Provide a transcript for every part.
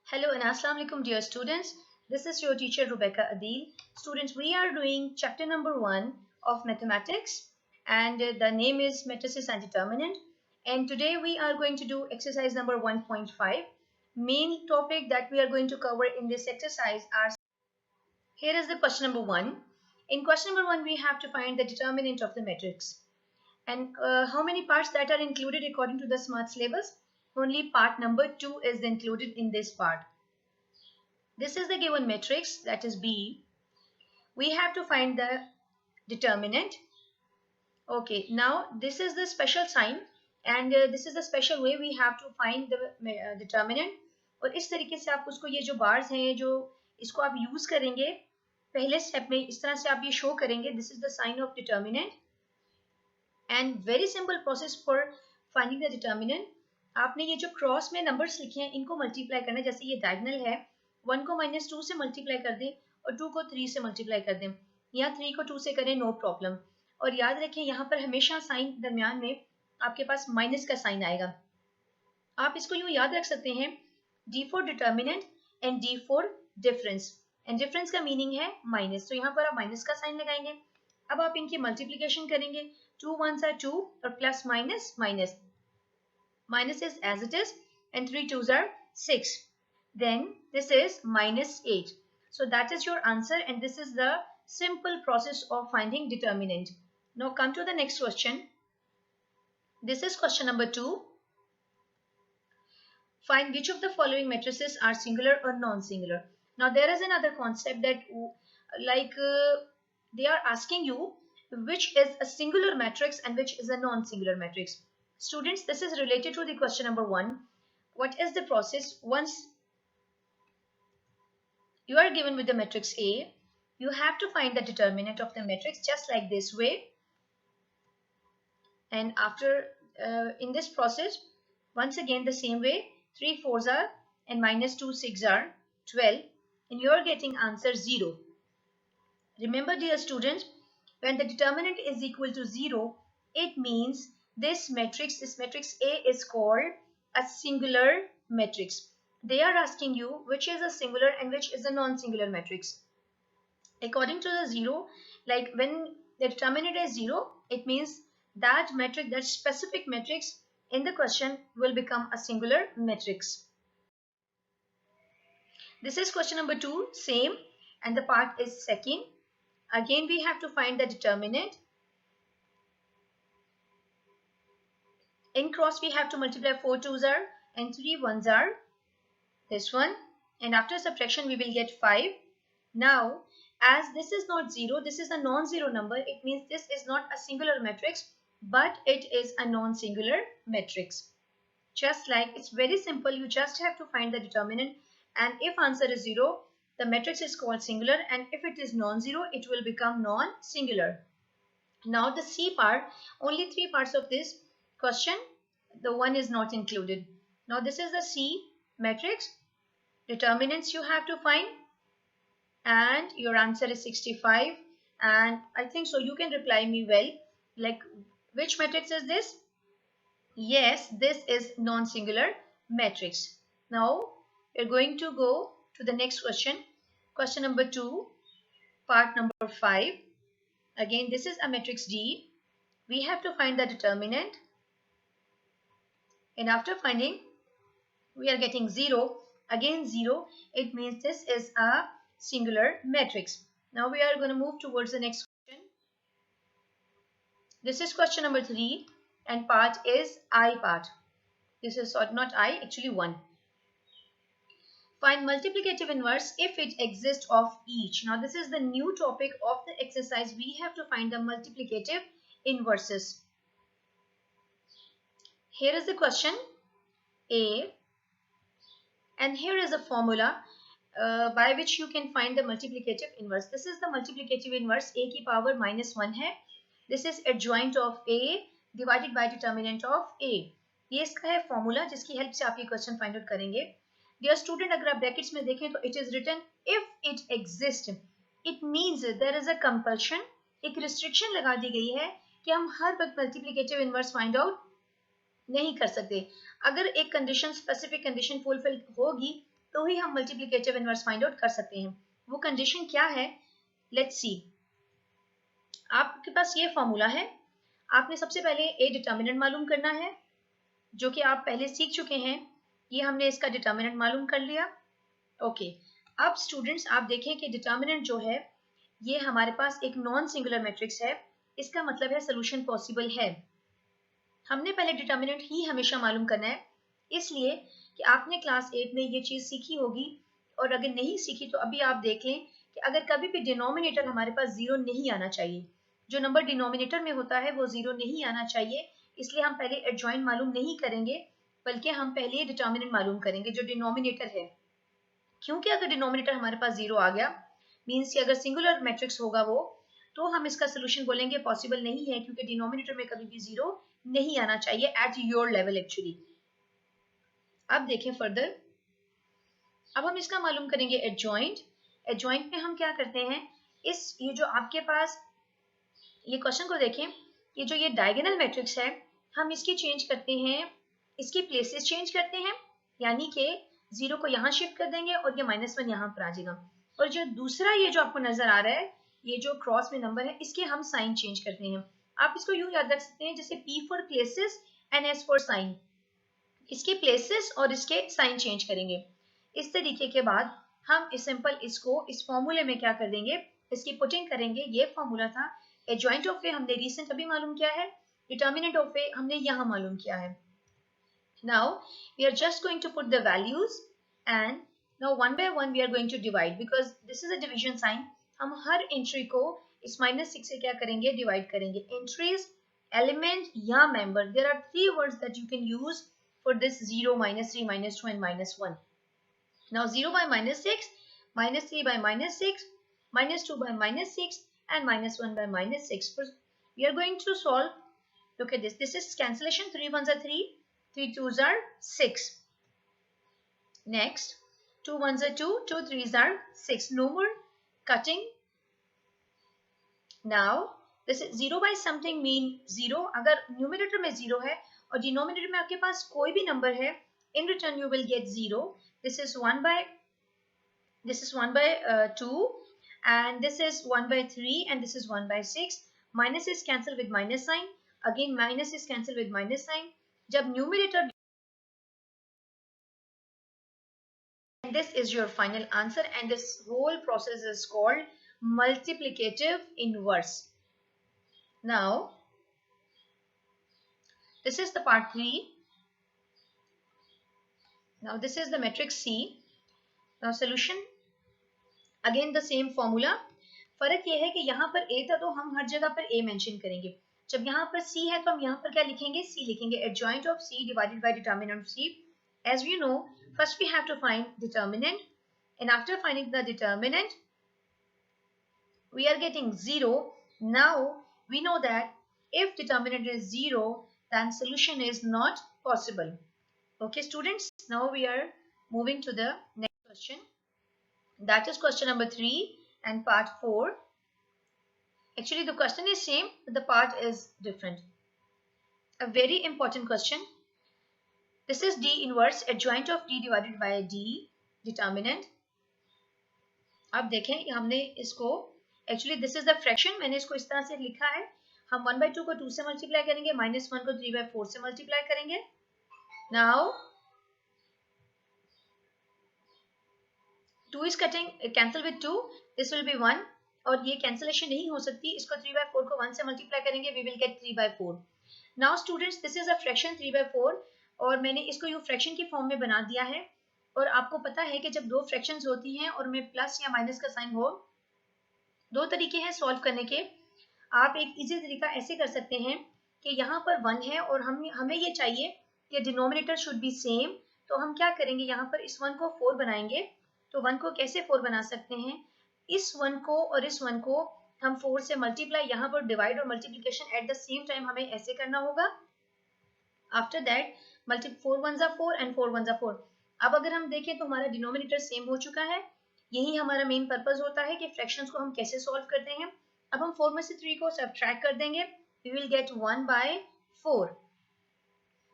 Hello and Assalamu alaikum dear students. This is your teacher Rebecca Adil. Students, we are doing chapter number 1 of mathematics and the name is matrices and determinant. And today we are going to do exercise number 1.5. Main topic that we are going to cover in this exercise are, here is the question number 1. In question number 1 we have to find the determinant of the matrix. And how many parts that are included according to the SMART syllabus? Only part number 2 is included in this part. This is the given matrix, that is B. We have to find the determinant. Okay, now this is the special sign and this is the special way we have to find the determinant. और इस तरीके से आप उसको ये जो bars हैं जो इसको आप use करेंगे पहले step में इस तरह से आप ये show करेंगे. This is the sign of determinant and very simple process for finding the determinant. आपने ये जो cross में numbers लिखे हैं इनको multiply करना है. जैसे ये diagonal है 1 को -2 से मल्टीप्लाई कर दें और 2 को 3 से मल्टीप्लाई कर दें या 3 को 2 से करें, नो प्रॉब्लम. और याद रखें यहाँ पर हमेशा साइन दरमियान में आपके पास माइनस का साइन आएगा. आप इसको यूँ याद रख सकते हैं D for determinant and D for difference. And difference का मीनिंग है माइनस, तो यहाँ पर आप माइनस का साइन लगाएंगे. अब आप इनकी मल्टीप्लीकेशन करेंगे. 2 1s are 2 और plus minus minus. Minus is as it is and 3 2s are 6. Then this is -8. So that is your answer and this is the simple process of finding determinant. Now come to the next question. This is question number 2. Find which of the following matrices are singular or non-singular. Now there is another concept that they are asking you which is a singular matrix and which is a non-singular matrix. Students, this is related to the question number 1. What is the process? Once you are given with the matrix A, you have to find the determinant of the matrix just like this way. And after in this process, once again the same way, 3 4s are and -2 6 are 12 and you are getting answer 0. Remember dear students, when the determinant is equal to 0, it means this matrix A is called a singular matrix. They are asking you which is a singular and which is a non-singular matrix. According to the 0, like when the determinant is 0, it means that matrix, that specific matrix in the question will become a singular matrix. This is question number 2, same, and the part is second. Again we have to find the determinant. In cross we have to multiply 4 2s are and 3 1s are. This one, and after subtraction we will get 5. Now as this is not 0, this is a non-zero number, it means this is not a singular matrix but it is a non-singular matrix. Just like, it's very simple, you just have to find the determinant and if answer is 0, the matrix is called singular and if it is non-zero, it will become non-singular. Now the C part, only 3 parts of this question, the one is not included. Now this is the C matrix. Determinants you have to find and your answer is 65 and I think so you can reply me well, like which matrix is this? Yes, this is non-singular matrix. Now we're going to go to the next question. Question number 2, part number 5. Again this is a matrix D. We have to find the determinant and after finding we are getting 0. Again 0, it means this is a singular matrix. Now we are going to move towards the next question. This is question number 3 and part is I part. This is not I, actually 1. Find multiplicative inverse if it exists of each. Now this is the new topic of the exercise. We have to find the multiplicative inverses. Here is the question A. And here is a formula by which you can find the multiplicative inverse. This is the multiplicative inverse, a की power -1 है. This is adjoint of a divided by determinant of a. ये इसका है formula जिसकी help से आप ये question find out करेंगे. Dear student, अगर आप brackets में देखें तो it is written if it exists. It means there is a compulsion, एक restriction लगा दी गई है कि हम हर वक्त multiplicative inverse find out नहीं कर सकते. अगर एक कंडीशन, स्पेसिफिक कंडीशन फुलफिल होगी तो ही हम मल्टीप्लिकेटिव इनवर्स फाइंड आउट कर सकते हैं। वो कंडीशन क्या है, लेट्स सी। आपके पास ये फॉर्मूला है, आपने सबसे पहले ए डिटर्मिनेंट मालूम करना है, जो कि आप पहले सीख चुके हैं। ये हमने इसका डिटर्मिनेंट मालूम कर लिया। ओके, अब स्टूडेंट्स आप देखें कि डिटर्मिनेंट जो है ये हमारे पास एक नॉन सिंगुलर मैट्रिक्स है, इसका मतलब है सोल्यूशन पॉसिबल है। हमने पहले डिटर्मिनेंट ही हमेशा मालूम करना है, इसलिए कि आपने क्लास 8 में ये चीज सीखी होगी, और अगर नहीं सीखी तो अभी आप देख लें कि अगर कभी भी डिनोमिनेटर हमारे पास जीरो नहीं आना चाहिए, जो नंबर डिनोमिनेटर में होता है वो जीरो नहीं आना चाहिए, इसलिए हम पहले एडजॉइंट मालूम नहीं करेंगे, बल्कि हम पहले डिटर्मिनेंट मालूम करेंगे जो डिनोमिनेटर है। क्योंकि अगर डिनोमिनेटर हमारे पास जीरो आ गया, मीन्स कि अगर सिंगुलर मैट्रिक्स होगा वो, तो हम इसका सोल्यूशन बोलेंगे पॉसिबल नहीं है, क्योंकि डिनोमिनेटर में कभी भी जीरो नहीं आना चाहिए एट योर लेवल एक्चुअली। अब देखें फर्दर, अब हम इसका मालूम करेंगे एडजॉइंट। एडजॉइंट में हम क्या करते हैं, ये जो आपके पास ये क्वेश्चन को देखें, ये जो ये डायगोनल मैट्रिक्स है, हम इसकी चेंज करते हैं, इसकी प्लेसेस चेंज करते हैं, यानी कि जीरो को यहाँ शिफ्ट कर देंगे और ये -1 यहाँ पर आ जाएगा। और जो दूसरा ये जो आपको नजर आ रहा है, ये जो क्रॉस में नंबर है, इसके हम साइन चेंज करते हैं। आप इसको यूं याद रख सकते हैं जैसे P for places and S for sign, इसके प्लेसेस और इसके साइन चेंज करेंगे। इस तरीके के बाद हम इस सिंपल इसको इस फॉर्मूले में क्या कर देंगे, इसकी पुटिंग करेंगे। ये फॉर्मूला था। एडजॉइंट ऑफ ए हमने रिसेंट अभी मालूम किया है, डिटर्मिनेंट ऑफ ए हमने यहाँ मालूम किया है। Now we are just going to put the values and now one by one we are going to divide, because this is a division sign. हम हर एंट्री को इस -6 से क्या करेंगे, डिवाइड करेंगे। एंट्रीज, एलिमेंट या member, there are three words that you can use for this 0, -3, -2 and -1. Now 0 by -6, -3 by -6, -2 by -6 and -1 by -6. We are going to solve. Look at this. This is cancellation. 3 ones are 3. 3 twos are 6. Next, 2 ones are 2. 2 threes are 6. No more cutting. Now, this is 0 by something mean 0. अगर numerator में 0 है और denominator में आपके पास कोई भी number है, in return you will get 0. This is 1 by 2 and this is 1 by 3 and this is 1 by 6. Minus is cancelled with minus sign. Again minus is cancelled with minus sign. जब numerator, and this is your final answer, and this whole process is called multiplicative inverse. Now this is the part 3. Now this is the matrix C. Now solution, again the same formula. फर्क ये है कि यहाँ पर A था तो हम हर जगह पर A मेंशन करेंगे, जब यहाँ पर C है तो हम यहाँ पर क्या लिखेंगे, C लिखेंगे। Adjoint of C divided by determinant of C. As we know, first we have to find determinant, and after finding the determinant we are getting 0. Now we know that if determinant is 0, then solution is not possible. Okay students, now we are moving to the next question. That is question number 3 and part 4. Actually the question is same, but the part is different. A very important question. This is D inverse, adjoint of D divided by D, determinant. अब देखें हमने इसको, actually this is the fraction, मैंने इसको इस तरह से लिखा है। हम 1/2 को 2 से मल्टीप्लाई करेंगे, -1 को 3/4 से मल्टीप्लाई करेंगे। Now 2 is cutting, cancel with 2, this will be 1, और ये कैंसिलेशन नहीं हो सकती, इसको 3/4 को 1 से मल्टीप्लाई करेंगे, we will get 3/4. Now students, this is a fraction 3/4, और मैंने इसको यू फ्रैक्शन की फॉर्म में बना दिया है। और आपको पता है कि जब दो फ्रैक्शंस होती हैं और में प्लस या माइनस का साइन हो, दो तरीके हैं सॉल्व करने के। आप एक इजी तरीका ऐसे कर सकते हैं कि यहाँ पर 1 है और हमें ये चाहिए कि डिनोमिनेटर शुड बी सेम, तो हम क्या करेंगे, यहाँ पर इस 1 को 4 बनाएंगे। तो 1 को कैसे 4 बना सकते हैं, इस 1 को और इस 1 को हम 4 से मल्टीप्लाई, यहाँ पर डिवाइड और multiplication at the same time हमें ऐसे करना होगा। After that 4 1s are 4 and 4 1s are 4. अब अगर हम देखें तो हमारा डिनोमिनेटर सेम हो चुका है। यही हमारा मेन पर्पस होता है कि फ्रैक्शंस को हम कैसे सॉल्व करते हैं। अब हम 4 में से 3 को सब्ट्रैक्ट कर देंगे, वी विल गेट 1/4।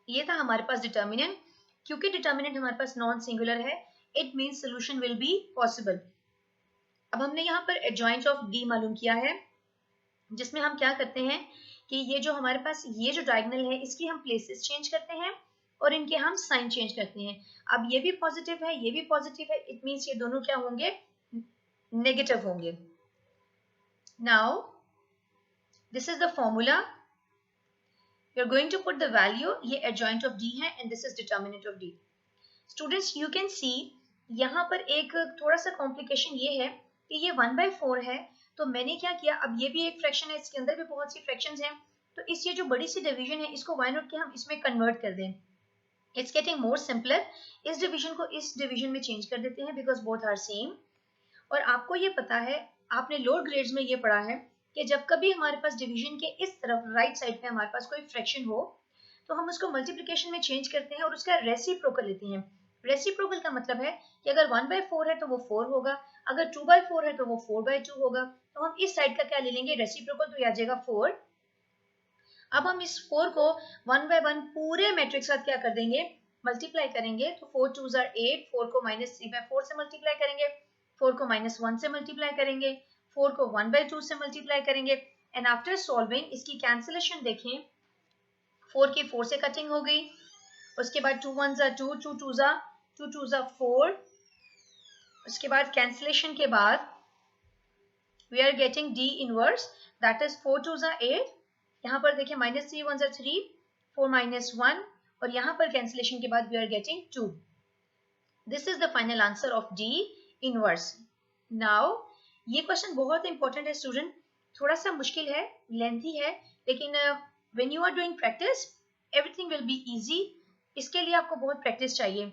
ये था हमारे पास डिटर्मिनेंट। क्योंकि डिटर्मिनेंट हमारे पास नॉन सिंगुलर है, it means solution will be possible. अब हमने यहाँ पर एडजॉइंट ऑफ डी मालूम किया है, जिसमें हम क्या करते हैं कि ये जो हमारे पास ये जो डायगोनल है इसकी हम प्लेसेस चेंज करते हैं और इनके हम साइन चेंज करते हैं। अब ये भी पॉजिटिव है, ये भी पॉजिटिव है, इट मीन्स ये दोनों क्या होंगे, नेगेटिव होंगे। Now this is the formula, you are going to put the value, ये एडजॉइंट ऑफ डी है and this is determinant of D. Students you can see यहाँ पर एक थोड़ा सा कॉम्प्लिकेशन ये है कि ये 1/4 है, तो मैंने क्या किया, अब ये भी एक फ्रैक्शन है, इसके अंदर भी बहुत सी फ्रैक्शंस हैं, तो इस ये जो बड़ी सी डिवीजन है इसको वाई नॉट के हम इसमें कन्वर्ट कर दें, इट्स गेटिंग मोर सिंपलर। इस डिवीजन को इस डिवीजन में चेंज कर देते हैं बिकॉज बोथ आर सेम। और आपको ये पता है, आपने लोअर ग्रेड्स में ये पढ़ा है कि जब कभी हमारे पास डिवीजन के इस तरफ राइट साइड पे हमारे पास कोई फ्रैक्शन हो तो हम उसको मल्टीप्लिकेशन में चेंज करते हैं और उसका रेसिप्रोकल लेते हैं। रेसिप्रोकल का मतलब है कि अगर 1/4 है तो वो 4 होगा, अगर 2/4 है तो वो 4/2 होगा, तो हम इस साइड का क्या ले लेंगे, रेसिप्रोकल, तो ये आ जाएगा 4। अब हम इस 4 को 1/1 पूरे मैट्रिक्स साथ क्या कर देंगे, मल्टीप्लाई करेंगे, तो 4 2s are 8, 4 को -3/4 से मल्टीप्लाई करेंगे, 4 को -1 से मल्टीप्लाई करेंगे, 4 को 1/2 से मल्टीप्लाई करेंगे, एंड आफ्टर सॉल्विंग इसकी कैंसिलेशन देखें, 4 की 4 से कटिंग हो गई, उसके बाद 2 1s are 2, 2 2s are 4, उसके बाद कैंसिलेशन के बाद we are getting D inverse, that is 4 2s are 8, यहाँ पर देखिए -3 1s are 3, 4 -1, और यहाँ पर कैंसिलेशन के बाद we are getting 2। This is the final answer of D inverse. Now ये क्वेश्चन बहुत इंपॉर्टेंट है स्टूडेंट, थोड़ा सा मुश्किल है, लेंथी है, लेकिन when you are doing practice everything will be easy. इसके लिए आपको बहुत प्रैक्टिस चाहिए।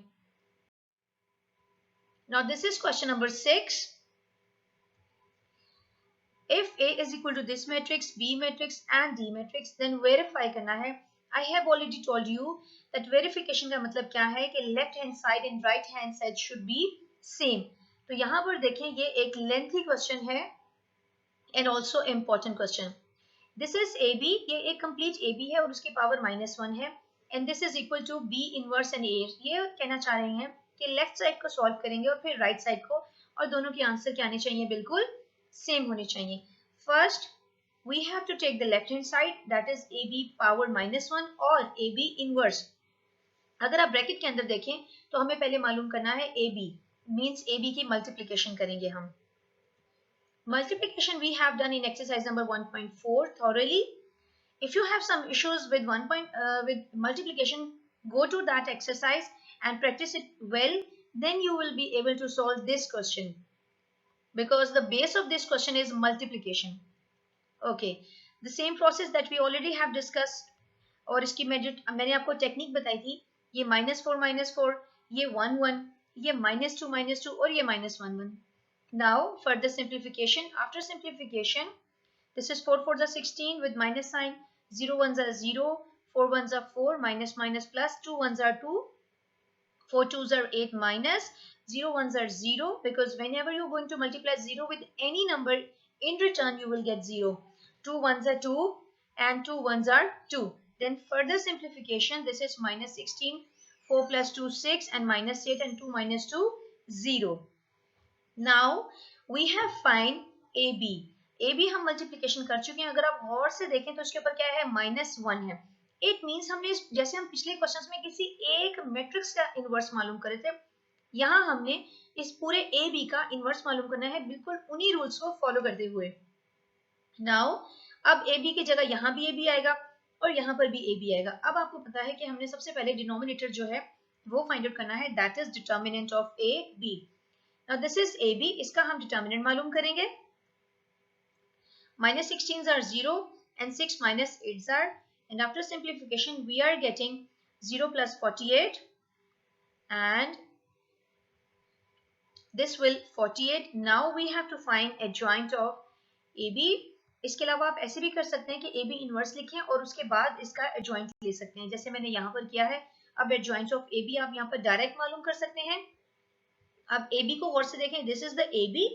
Now this is question number 6। If A is equal to this matrix, B matrix and D matrix, then verify करना है। I have already told you that verification का मतलब क्या है कि left hand side and right hand side should be same। तो यहाँ पर देखें ये एक lengthy question है and also important question। This is AB, ये एक complete AB है और उसकी power -1 है, and this is equal to B inverse and A। ये कहना चाह रहे हैं कि लेफ्ट साइड को सॉल्व करेंगे और फिर राइट साइड को, और दोनों के आंसर क्या आने चाहिए, बिल्कुल सेम होने चाहिए। First we have to take the left hand side, that is AB power -1 और AB इनवर्स। अगर आप ब्रैकेट के अंदर देखें तो हमें पहले मालूम करना है AB, मींस AB की मल्टीप्लिकेशन करेंगे हम। Multiplication we have done in exercise number 1.4 thoroughly. If you have some issues with with multiplication, go to that exercise and practice it well, then you will be able to solve this question, because the base of this question is multiplication. Okay, the same process that we already have discussed, और इसकी मैंने आपको technique बताई थी, ये -4 ये 1 1, ये -2 और ये -1 1। Now further simplification, after simplification, this is 4 4s are 16 with minus sign, 0 1s are 0, 4 1s are 4, minus minus plus, 2 1s are 2, 4 2s are 8 minus, 0 1s are 0, because whenever you're going to multiply 0 with any number, in return you will get 0. 2 1s are 2 and 2 1s are 2. Then further simplification, this is -16, 4 plus 2 6, and -8 and 2 minus 2 0. Now we have find AB। AB हम multiplication कर चुके हैं, अगर आप गौर से देखें तो उसके ऊपर क्या है, -1 है। इट मीन्स हमने जैसे हम पिछले क्वेश्चंस में किसी एक मैट्रिक्स का इनवर्स मालूम करे थे, यहाँ हमने इस पूरे AB का इनवर्स मालूम करना है, बिल्कुल उन्हीं रूल्स को फॉलो करते हुए। नाउ अब AB की जगह यहाँ भी AB आएगा और यहाँ पर भी AB आएगा। अब आपको पता है कि हमने सबसे पहले डिनोमिनेटर जो है वो फाइंड आउट करना है, that is determinant of AB। Now this is AB, इसका हम डिटर्मिनेंट मालूम करेंगे। -16s are 0 and 6 -8s are, and after simplification we are getting 0 plus 48 and this will 48. Now we have to find adjoint of AB। इसके अलावा आप ऐसे भी कर सकते हैं कि AB इनवर्स लिखें और उसके बाद इसका adjoint ले सकते हैं, जैसे मैंने यहाँ पर किया है। अब adjoint of AB आप यहाँ पर डायरेक्ट मालूम कर सकते हैं। अब AB को गौर से देखें, दिस इज द AB।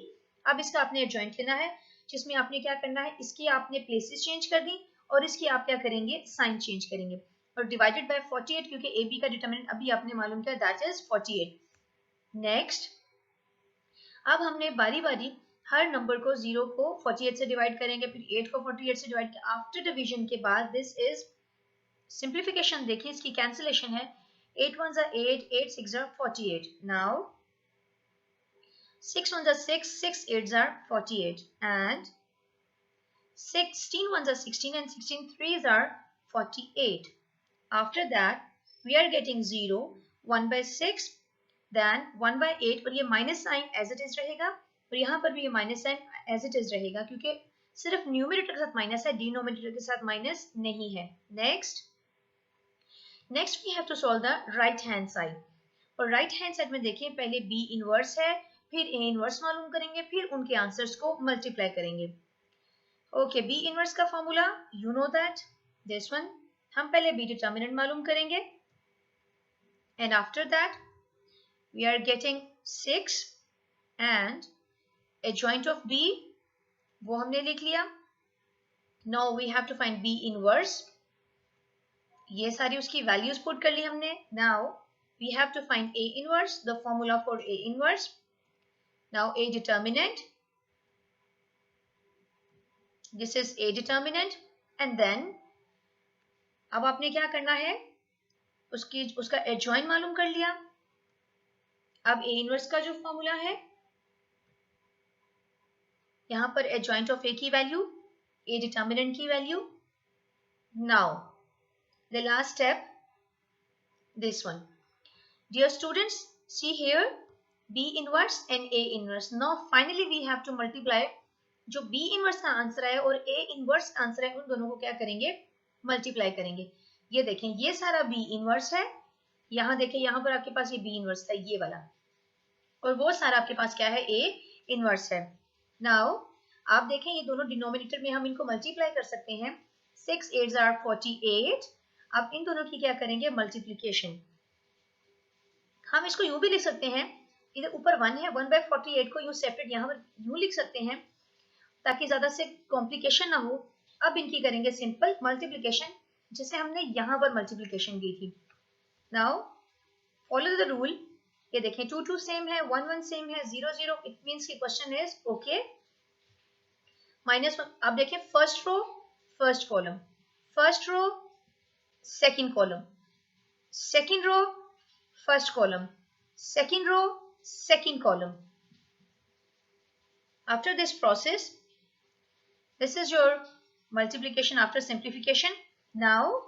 अब इसका आपने एडजॉइंट लेना है, जिसमें आपने क्या करना है, इसकी आपने प्लेसेस चेंज कर दी और इसकी आप क्या करेंगे, साइन चेंज करेंगे, और डिवाइडेड बाय 48, क्योंकि AB का डिटरमिनेंट अभी आपने मालूम किया, दैट इज 48। नेक्स्ट, अब हमने बारी बारी हर नंबर को 0 को 48 से डिवाइड करेंगे, फिर 8 को 48 से डिवाइड करेंगे। आफ्टर डिवीजन के बाद दिस इज सिंप्लीफिकेशन। देखिए इसकी कैंसिलेशन है, 8 1 जा 8, 8 6 जा 48। नाउ 6 1 जा 6, 6 8 जा 48 and 16 1 जा 16 and 16 3 are 48. After that we are getting 0, 1 by 6, then 1 by 8 और ये minus sign as it is रहेगा और यहाँ पर भी ये minus sign as it is रहेगा क्योंकि सिर्फ न्यूमरेटर के साथ माइनस है, डिनोमिनेटर के साथ माइनस नहीं है। Next we have to solve the right hand side. और राइट हैंड साइड में देखिए पहले बी इनवर्स है, फिर ए इनवर्स मालूम करेंगे, फिर उनके आंसर्स को मल्टीप्लाई करेंगे। ओके, बी इनवर्स का formula you know that, this one. हम पहले बी डिटर्मिनेंट मालूम करेंगे and after that we are getting 6 and adjoint of b, वो हमने लिख लिया। now we have to find b inverse, ये सारी उसकी वैल्यूज पुट कर ली हमने। now we have to find a inverse, the formula for a inverse। now a determinant, this is a determinant and then अब आपने क्या करना है, उसका adjoint मालूम कर लिया। अब ए इनवर्स का जो फॉर्मूला है, यहां पर एडजॉइंट ऑफ ए की वैल्यू, ए डिटर्मिनेंट की value. Now the last step, this one. Dear students, see here B inverse and A inverse. Now finally we have to multiply. जो B inverse का answer है और A inverse answer है, उन दोनों को क्या करेंगे, मल्टीप्लाई करेंगे। ये देखें, ये सारा बी इनवर्स है, यहाँ देखें, यहाँ पर आपके पास ये बी इनवर्स था, ये वाला, और वो सारा आपके पास क्या है, ए इनवर्स है। नाउ आप देखें, ये दोनों डिनोमिनेटर में हम इनको मल्टीप्लाई कर सकते हैं। 6 8 are 48। अब इन दोनों की क्या करेंगे, मल्टीप्लिकेशन। हम इसको यूं भी लिख सकते हैं, इधर ऊपर 1 है, 1 by 48 को यूं सेपरेट यहाँ पर यूं लिख सकते हैं ताकि ज्यादा से कॉम्प्लिकेशन ना हो। अब इनकी करेंगे सिंपल मल्टीप्लिकेशन, जिसे हमने यहाँ पर मल्टीप्लिकेशन की थी। Now follow the rule. ये देखें, 2 2 सेम है, 1 1 सेम है, 0 0, इट मींस की क्वेश्चन इज ओके। -1, अब देखें, first row first column, first row second column, second row first column, second row second column. After this process, this is your multiplication after simplification. Now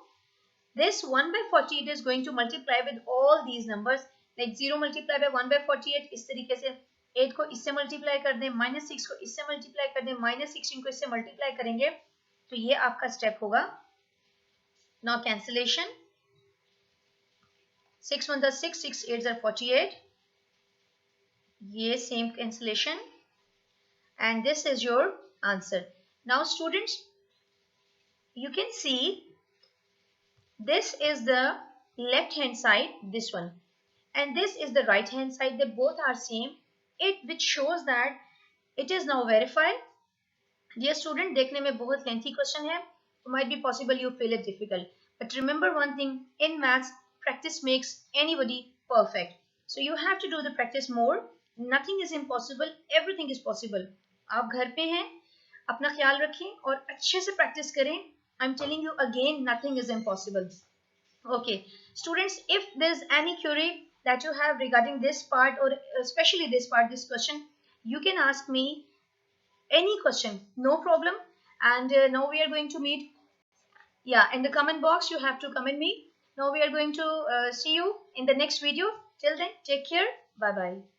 this 1 by 48 is going to multiply with all these numbers, like 0 multiply by 1 by 48, इस तरीके से 8 को इससे multiply कर दें, -6 को इससे multiply कर दें, -16 को इससे मल्टीप्लाई करेंगे, तो ये आपका स्टेप होगा। नाउ कैंसिलेशन, 6 1 6, 6 8 48, ये same cancellation, and this is your answer. Now students, you can see this is the left hand side, this one, and this is the right hand side. They both are same, which shows that it is now verified. Dear student, देखने में बहुत lengthy question है, might be possible you feel it difficult, but remember one thing, in maths practice makes anybody perfect. So you have to do the practice more. Nothing is impossible, everything is possible. आप घर पे हैं, अपना ख्याल रखें और अच्छे से प्रैक्टिस करें। I'm telling you again, nothing is impossible. Okay, students, if there is any query that you have regarding this part, or especially this part, this question, you can ask me any question, no problem. And now we are going to meet, yeah, in the comment box you have to comment me. Now we are going to see you in the next video. Till then, take care, bye bye.